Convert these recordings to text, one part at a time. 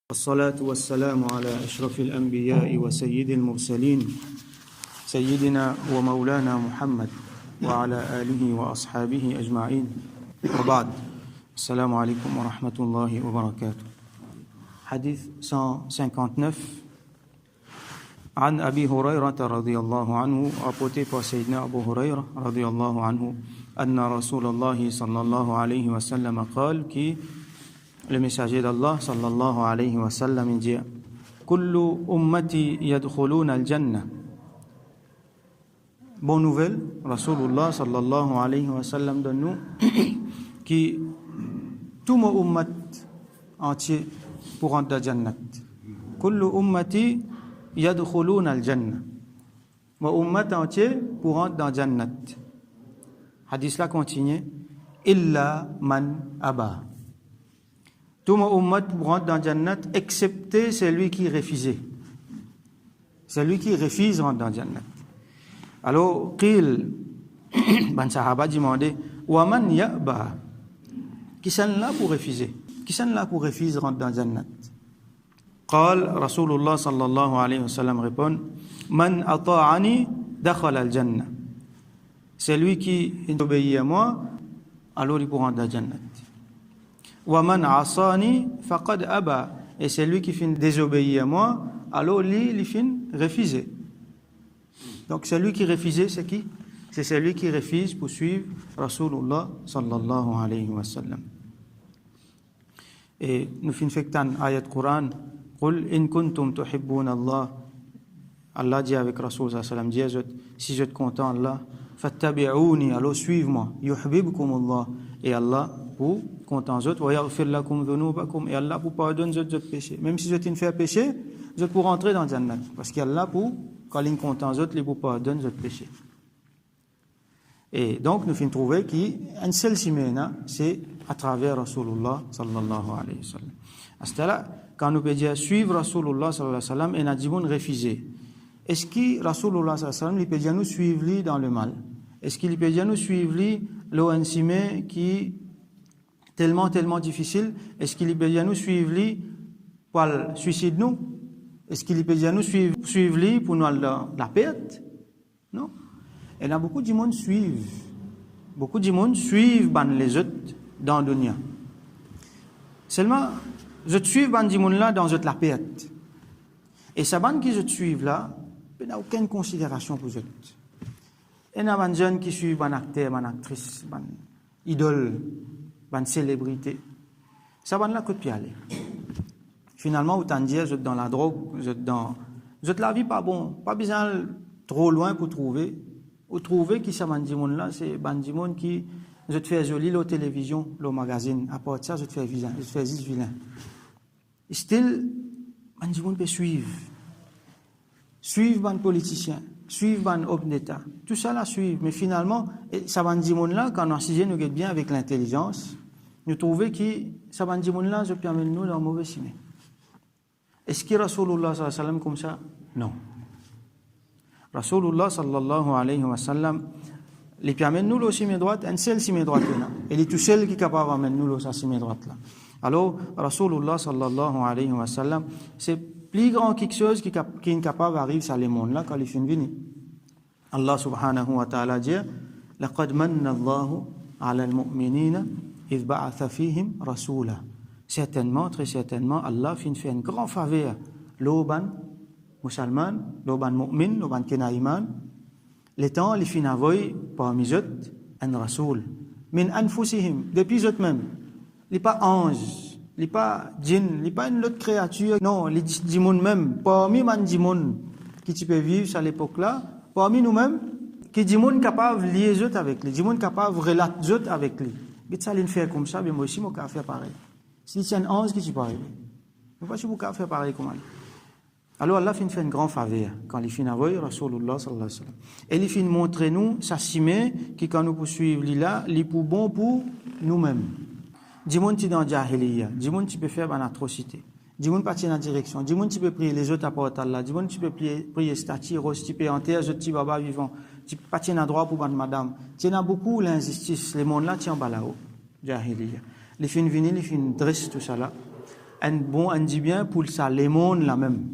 والصلاة والسلام على أشرف الأنبياء وسيد المرسلين سيدنا ومولانا محمد وعلى آله وأصحابه أجمعين وبعد السلام عليكم ورحمة الله وبركاته. حديث 159 عن أبي هريرة رضي الله عنه rapporté par سيدنا أبو هريرة رضي الله عنه أن رسول الله صلى الله عليه وسلم قال qui le messager d'Allah sallallahu alayhi wa sallam dit kullu ummati yadkhuluna al-jannah. Bonne nouvelle, Rasulullah sallallahu alayhi wa sallam donne nous qui tout mon ummat entier pour rentrer dans Jannat. Kullu ummati yadkhuluna al-jannah. Mon ummat entier pour rentrer dans Jannat. Hadith là continue illa man aba. Tout mon ummat rentre dans Jannat, excepté celui qui refusait. Celui qui refuse rentre dans Jannat. Alors, qil, ban sahaba demandé, wa man ya'ba, qui sont là pour refuser? Qui sont là pour refuser rentre dans Jannat? Qal, Rasulullah sallallahu alayhi wa sallam répond, man ata'ani dakhala al-jannah. Celui qui obéit à moi, alors il pourra rentrer dans Jannat. Wa man asani faqad aba, et celui qui finit désobéir à moi, alors lui il finit refuser. Donc celui qui refuse, c'est qui? C'est celui qui refuse pour suivre Rasulullah sallallahu alayhi wa sallam. Et nous finissons ayat Quran, qul in kuntum tuhibbuna Allah. Allah dit avec Rasul sallallahu alayhi wa sallam, si je êtes content Allah, fattabi'uni, alors suivez-moi, yuhibbukum Allah, et Allah pour content autres, wa yaghfir lakum dhunubakum, et Allah pour pardonner autres péchés. Même si vous êtes fait péché, vous êtes pour rentrer dans Jannat, parce qu'Allah pour quand il content autres, il pour pardonner autres péchés. Et donc nous finissons trouver qu'un seul simena, c'est à travers Rasulullah sallallahu alayhi wa sallam. À ce là, quand nous pouvons suivre Rasulullah sallallahu alayhi wa sallam, et nous avons refusé. Est-ce que Rasulullah sallallahu alayhi wa sallam, il peut nous suivre lui dans le mal? Est-ce qu'il peut nous suivre lui l'ONCM qui tellement difficile? Est-ce qu'il peut nous suivre lui pour le suicide nous? Est-ce qu'il peut nous suivre lui pour nous la perte? Non. Et là, beaucoup de monde suivent. Beaucoup de monde suivent les autres dans le dunya. Seulement, je te suis ban monde là dans la perte. Et ça ban qui je te suivent là, il n'y a aucune considération pour eux. Il y a des jeunes qui suivent un acteur, une actrice, une idole, une célébrité. Ça va là que de pied aller. Finalement, autant dire, vous êtes dans la drogue, vous êtes la vie pas bon, pas besoin trop loin pour trouver. Vous trouvez qui ça bandimon là, c'est bandimon qui vous fait joli la télévision, le magazine. À part ça, vous fait vilain, vous fait vilain. Still, bandimon peut suivre ban politicien, suivre ban homme d'État. Tout ça là suivre, mais finalement, ça bandimon là, quand on assiste nous guette bien avec l'intelligence, nous trouvons que ça bandimon là, je permets nous dans mauvais chemin. Est-ce que Rasulullah sallallahu alayhi wa sallam comme ça? Non. Rasulullah sallallahu alayhi wa sallam, il permet nous le chemin droit, un seul chemin droit là. Il est tout seul qui est capable d'amener nous le chemin droit là. Alors, Rasulullah sallallahu alayhi wa sallam, c'est plus grand quelque chose qui est capable d'arriver sur le monde là quand il finit venir. Allah subhanahu wa ta'ala dit لقد من الله على المؤمنين إذ بعث فيهم رسولا. Certainement, très certainement, Allah fait une grande faveur l'oban musulman, l'oban mu'min, l'oban kenaïman. Les temps, les fin envoyé parmi eux un rasoul. Min anfusihim, depuis eux même. Il n'est pas ange, il n'est pas djinn, il n'est pas une autre créature. Non, les djimoun même, parmi man djimoun qui tu peux vivre à l'époque là, parmi nous-mêmes, qui djimoun capable de lier eux avec lui, djimoun capable de relater eux avec lui. Mais ça, il fait comme ça, mais moi aussi, je vais faire pareil. Si c'est un ange qui tu peux arriver, je ne sais pas si je vais faire pareil comme lui. Alors Allah fait une grande faveur quand il finit envoyer Rasulullah sallallahu alayhi wa sallam. Et il finit montrer nous sa simé qui quand nous poursuivons là, il est pour bon pour nous-mêmes. Dis-moi tu dans jahiliya, dis-moi tu peux faire une atrocité. Dis-moi partir dans la direction, dis-moi tu peux prier les autres à part Allah, dis-moi tu peux prier statue rose, tu peux enterrer les petits baba vivants, tu peux partir dans droit pour madame. Tu as beaucoup l'injustice, les mondes là tiens bas là-haut, jahiliya. Les fins venir, les fins dressent tout ça là. un bon, un dit bien pour ça, les mondes la même.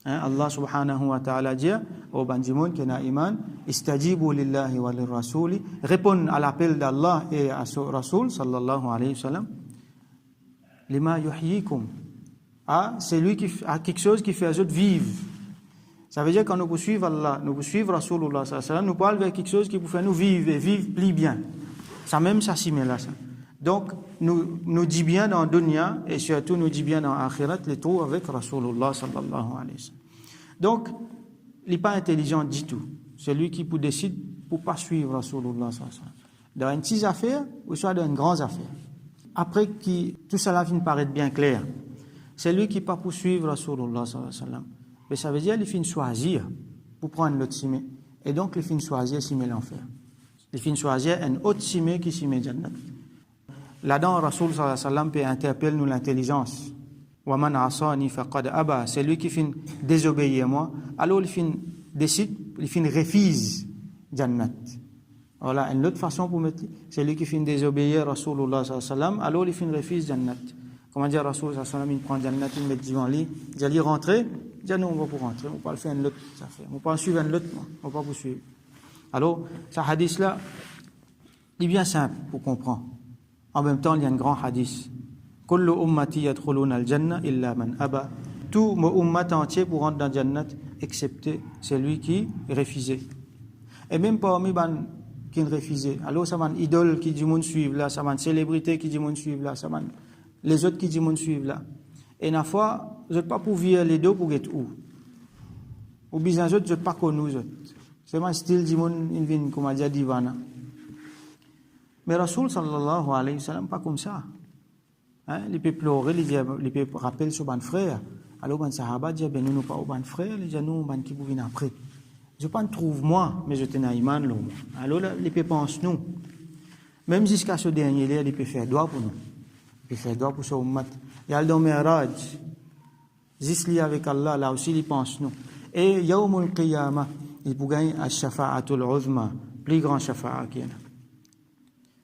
Allah subhanahu wa ta'ala dit au bandimon qui n'a iman, istajibu lillahi wa lirrasuli, répondent à l'appel d'Allah et à son Rasoul sallallahu alayhi wa sallam, lima yuhyikum, c'est lui qui a quelque chose qui fait les autres vivre. Ça veut dire quand nous poursuivons Allah, nous poursuivons Rasulullah sallallahu alayhi wa sallam, nous parlons vers quelque chose qui peut faire nous vivre et vivre plus bien. Ça même ça s'y met là ça. Donc nous dit bien dans dunya et surtout nous dit bien dans akhirat les trous avec Rasulullah sallallahu alayhi wa sallam. Donc il n'est pas intelligent du tout. C'est lui qui décide pour pas suivre Rasulullah sallallahu alayhi wa sallam. Dans une petite affaire ou soit dans une grande affaire. Après que tout cela finit par être bien clair, c'est lui qui pas poursuivre Rasulullah sallallahu alayhi wa sallam. Mais ça veut dire qu'il finit choisir pour prendre l'autre simé. Et donc il finit choisir simé l'enfer. Il finit choisir un autre simé qui simé Jannat. Là-dedans, Rasul sallallahu alayhi wa sallam peut interpeller nous l'intelligence. Wa man asani faqad aba. C'est lui qui finit désobéir moi. Alors il finit décide, il finit refuse Jannat. Voilà, une autre façon pour mettre, c'est lui qui finit désobéir Rasulullah sallallahu alayhi wa sallam. Alors il finit refuse Jannat. Comment dire Rasul sallallahu alayhi wa sallam, il prend Jannat, il met devant lui, il dit rentrer. Il dit non, on va pour rentrer, on va pas le faire une autre affaire. On va pas suivre une autre, on va pas poursuivre. Alors, ce hadith-là, il est bien simple pour comprendre. En même temps, il y a un grand hadith. Kullu ummati yadkhuluna al-jannah illa man aba. Tout mon ummat entier pour rentrer dans le Jannat, excepté celui qui refusait. Et même parmi les qui refusait. Alors, ça m'a idole qui dit mon suivre là, ça m'a célébrité qui dit mon suivre là, ça m'a les autres qui dit mon suivre là. Et la fois, je ne pas pour vivre les deux pour être où. Ou bien les autres, je ne pas connu. C'est mon style dit mon invin comme a dit divana. Mais Rasoul sallallahu alayhi wa sallam pas comme ça. Il peut pleurer, il peut rappeler sur ban frère. Alors ban sahaba dit ben nous pas au ban frère, les gens nous ban qui vous viennent après. Je pas trouve moi, mais je tenais iman là. Alors il peut penser nous. Même jusqu'à ce dernier là, il peut faire droit pour nous. Il peut faire droit pour son ummat. Il y a le Mi'raj. Zisli avec Allah là aussi il pense nous. Et Yawmul Qiyamah, il peut gagner à Shafa'atul Uzma, plus grand Shafa'a qu'il y a.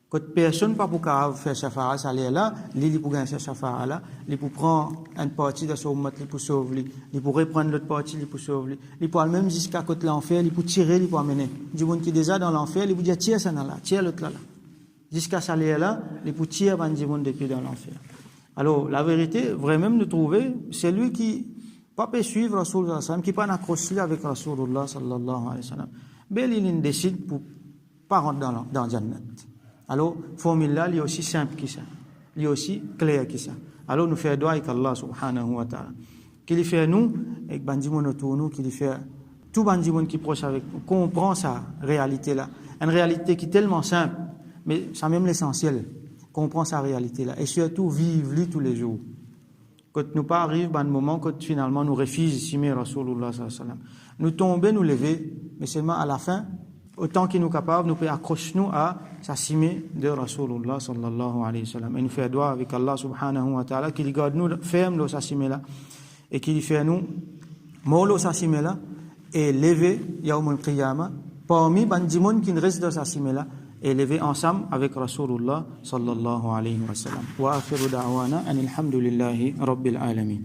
Quand personne pas pour faire Shafa'a, ça là, il peut gagner Shafa'a là, il peut prendre une partie de son ummat, il peut sauver, il peut reprendre l'autre partie, il peut sauver, il peut même jusqu'à côté l'enfer, il peut tirer, il peut amener. Du monde qui est déjà dans l'enfer, il peut dire tire ça là, tire l'autre là. Jusqu'à ça là, il peut tirer du monde depuis dans l'enfer. Alors, la vérité, vraiment de trouver, c'est lui qui pas peut suivre Rasulullah sallallahu alayhi wa sallam, qui pas accroché avec Rasulullah sallallahu alayhi wa sallam. Mais il décide pour pas rentrer dans Jannat. Alors, formule là, il est aussi simple que ça. Il est aussi clair que ça. Alors, nous faisons doigt avec Allah subhanahu wa ta'ala. Qu'il fait nous, avec bandimon autour nous, qu'il fait tout bandimon qui proche avec nous, comprend sa réalité là. Une réalité qui est tellement simple, mais c'est même l'essentiel. Comprend sa réalité là et surtout vivre-lui tous les jours. Quand nous pas arrive un moment quand finalement nous refusons simer Rasulullah sallallahu alayhi wa sallam. Nous tomber, nous lever, mais seulement à la fin, autant qu'il nous capable, nous peut accrocher nous à sa simer de Rasulullah sallallahu alayhi wa sallam. Et nous faire doigt avec Allah subhanahu wa ta'ala qu'il garde nous ferme dans sa simer là et qu'il fait nous molo sa simer là et lever Yawmul Qiyamah parmi bandimon qui reste dans sa simer là. Élevé ensemble avec Rasulullah sallallahu alayhi wa sallam. Wa akhiru da'wana anil hamdulillahi rabbil alamin.